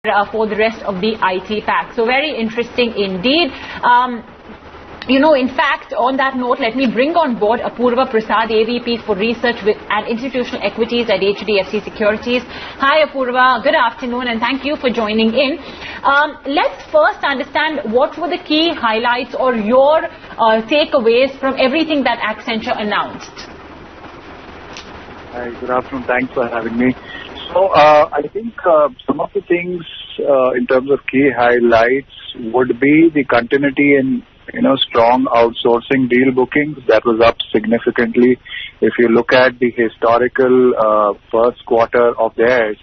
for the rest of the IT pack. So very interesting indeed. In fact, on that note, let me bring on board Apurva Prasad, AVP for Research and Institutional Equities at HDFC Securities. Hi Apurva, good afternoon and thank you for joining in. Let's first understand what were the key highlights or your takeaways from everything that Accenture announced. Hi, good afternoon. Thanks for having me. So I think some of the things in terms of key highlights would be the continuity in strong outsourcing deal bookings. That was up significantly. If you look at the historical first quarter of theirs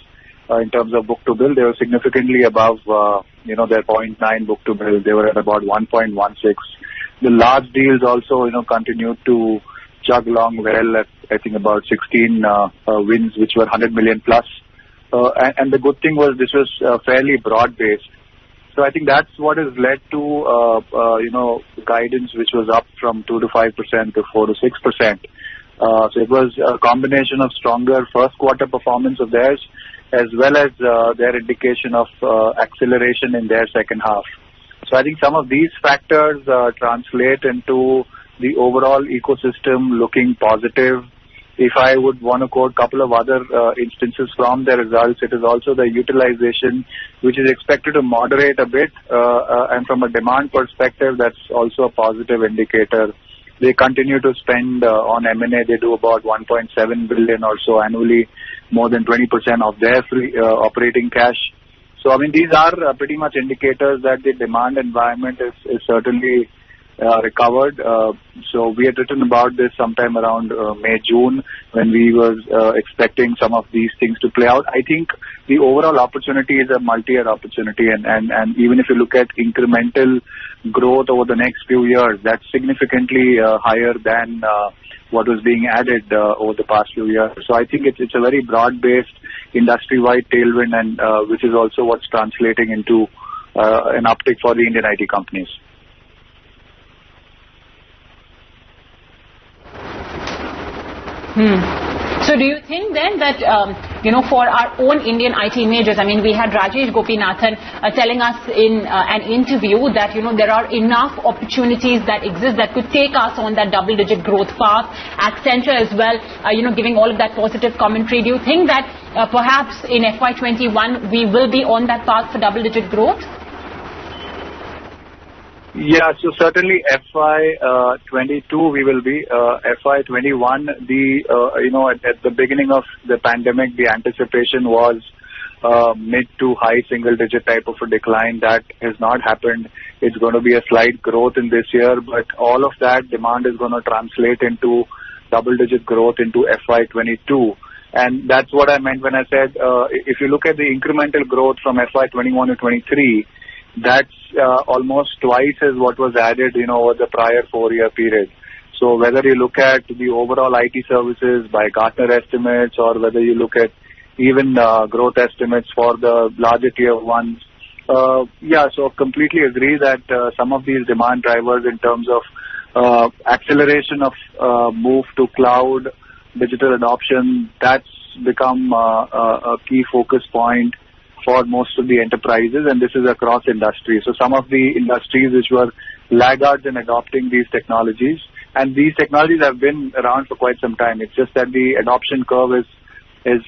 in terms of book to bill, they were significantly above their 0.9 book to bill. They were at about 1.16. The large deals also continued to chug along well at I think about 16 wins, which were 100 million plus. And the good thing was this was fairly broad based. So I think that's what has led to guidance which was up from 2 to 5% to 4 to 6%. So it was a combination of stronger first quarter performance of theirs as well as their indication of acceleration in their second half. So I think some of these factors translate into the overall ecosystem looking positive. If I would want to quote a couple of other instances from their results, it is also the utilization, which is expected to moderate a bit. And from a demand perspective, that's also a positive indicator. They continue to spend on M&A. They do about 1.7 billion or so annually, more than 20% of their free operating cash. So, I mean, these are pretty much indicators that the demand environment is certainly recovered. So we had written about this sometime around May, June, when we were expecting some of these things to play out. I think the overall opportunity is a multi-year opportunity, and even if you look at incremental growth over the next few years, that's significantly higher than what was being added over the past few years. So I think it's a very broad-based industry-wide tailwind, and which is also what's translating into an uptick for the Indian IT companies. So do you think then that, for our own Indian IT majors, I mean, we had Rajesh Gopinathan telling us in an interview that, there are enough opportunities that exist that could take us on that double-digit growth path. Accenture as well, giving all of that positive commentary. Do you think that perhaps in FY21 we will be on that path for double-digit growth? Yeah, so certainly FY22 we will be. FY21, at the beginning of the pandemic, the anticipation was mid to high single digit type of a decline. That has not happened. It's going to be a slight growth in this year, but all of that demand is going to translate into double digit growth into FY22. And that's what I meant when I said, if you look at the incremental growth from FY21 to 23, that's almost twice as what was added, over the prior 4-year period. So whether you look at the overall IT services by Gartner estimates, or whether you look at even growth estimates for the larger tier ones, so completely agree that some of these demand drivers in terms of acceleration of move to cloud, digital adoption, that's become a key focus point for most of the enterprises, and this is across industries. So some of the industries which were laggards in adopting these technologies, and these technologies have been around for quite some time. It's just that the adoption curve is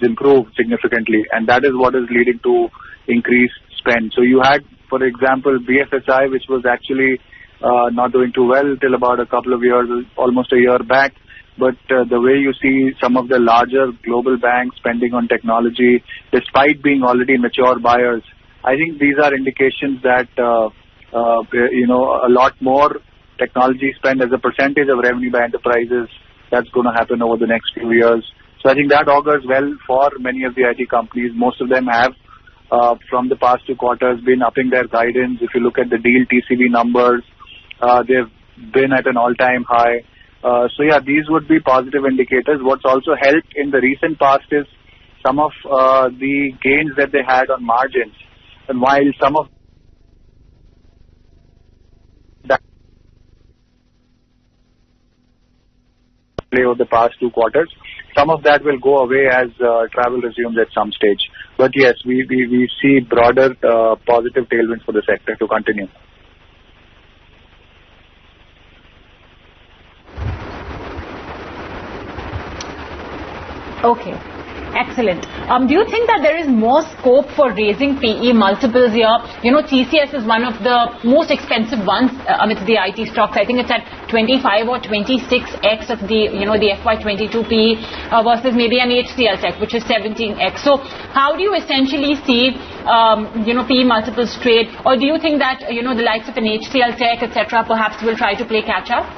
improved significantly, and that is what is leading to increased spend. So you had, for example, BFSI, which was actually not doing too well till about a couple of years, almost a year back. But the way you see some of the larger global banks spending on technology, despite being already mature buyers, I think these are indications that, a lot more technology spend as a percentage of revenue by enterprises, that's going to happen over the next few years. So I think that augurs well for many of the IT companies. Most of them have, from the past 2 quarters, been upping their guidance. If you look at the deal TCV numbers, they've been at an all-time high. So yeah, these would be positive indicators. What's also helped in the recent past is some of the gains that they had on margins. And while some of that play over the past 2 quarters, some of that will go away as travel resumes at some stage. But yes, we see broader positive tailwinds for the sector to continue. Okay. Excellent. Do you think that there is more scope for raising PE multiples here? You know, TCS is one of the most expensive ones amidst the IT stocks. I think it's at 25 or 26x of the, the FY22 PE versus maybe an HCL Tech, which is 17x. So how do you essentially see, PE multiples trade? Or do you think that, the likes of an HCL Tech, etc., perhaps will try to play catch up?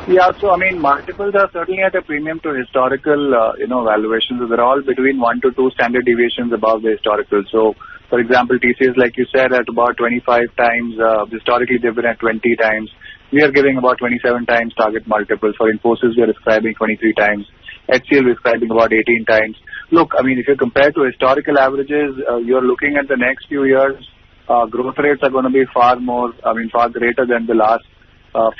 Yeah, so I mean, multiples are certainly at a premium to historical, valuations. They're all between 1 to 2 standard deviations above the historical. So, for example, TCS, like you said, at about 25 times. Historically, they've been at 20 times. We are giving about 27 times target multiples. For Infosys, we are describing 23 times. HCL, we're describing about 18 times. Look, I mean, if you compare to historical averages, you're looking at the next few years, growth rates are going to be far greater than the last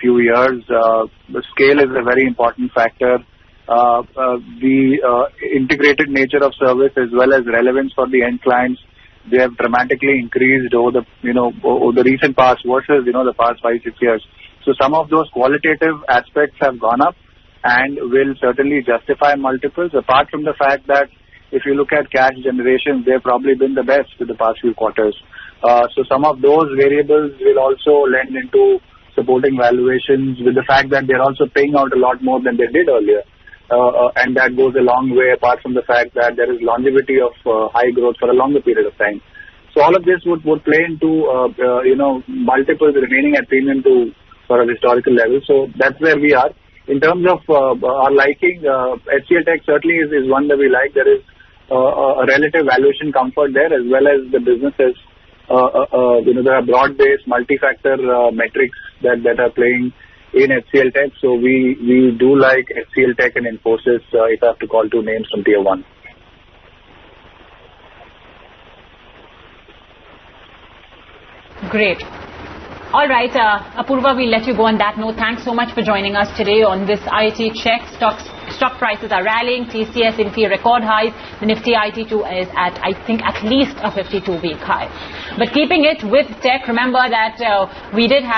few years. The scale is a very important factor. The integrated nature of service as well as relevance for the end clients, they have dramatically increased over the recent past versus, the past 5-6 years. So some of those qualitative aspects have gone up and will certainly justify multiples, apart from the fact that if you look at cash generation, they've probably been the best in the past few quarters. So some of those variables will also lend into supporting valuations, with the fact that they're also paying out a lot more than they did earlier. And that goes a long way, apart from the fact that there is longevity of high growth for a longer period of time. So all of this would play into, multiples remaining at premium to sort of historical levels. So that's where we are. In terms of our liking, HCL Tech certainly is one that we like. There is a relative valuation comfort there, as well as the businesses. There are broad-based multi-factor metrics that are playing in HCL Tech. So we do like HCL Tech and Infosys, if I have to call two names from Tier 1. Great. All right, Apurva, we'll let you go on that note. Thanks so much for joining us today on this IIT Check. Stock prices are rallying. TCS Infy record highs. The Nifty IT2 is at, I think, at least a 52-week high. But keeping it with tech, remember that we did have